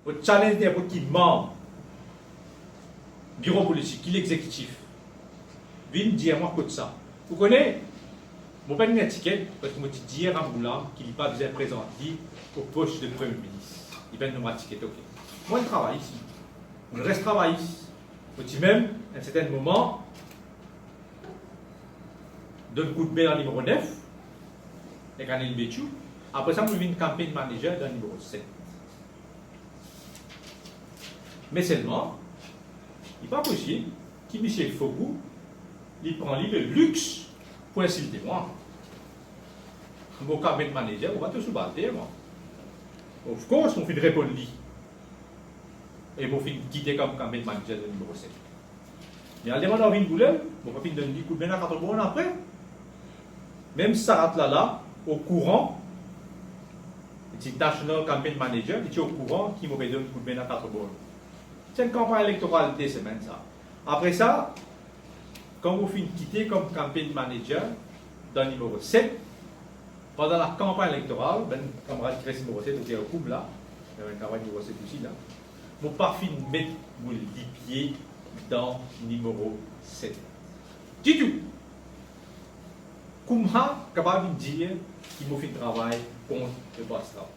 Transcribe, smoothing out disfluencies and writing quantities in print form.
Votre challenge est pour qui membre, bureau politique, qui l'exécutif, vient dire moi que ça. Vous connaissez, mon pas une ticket parce que moi je dis hier à Moulan qu'il n'est pas bien présenté au poste de Premier ministre. Il va nous ticket, ok. Moi je travaille ici. On reste travailler ici. Je dis même, à un certain moment, donne coup de bain en numéro 9, et quand il est après ça, je viens une campagne manager dans le numéro 7. Mais seulement, il n'est pas possible que Michel Fogou il prend le luxe pour insulter moi. Mon cabinet manager, on va te soubattre, moi. Of course, on fait répondre lui. Et on fait quitter comme cabinet manager de numéro 7. Mais à l'époque, on a une boulette, on va finir de coup de à 4 bonnes après. Même Sarat là, au courant, c'est National Campaign Manager, il est au courant qui m'a donné un coup de main à 4 bonnes. C'est une campagne électorale des semaines, ça. Après ça, quand vous finissez quitter comme campaign manager dans le numéro 7, pendant la campagne électorale, ben, camarade qui reste numéro 7, donc il y a un couple là, il y a une campagne numéro 7 aussi là, vous ne pas finir mettre les pieds dans le numéro 7. Du tout. Comment capable de dire qu'il m'a fait travail contre le Bastard.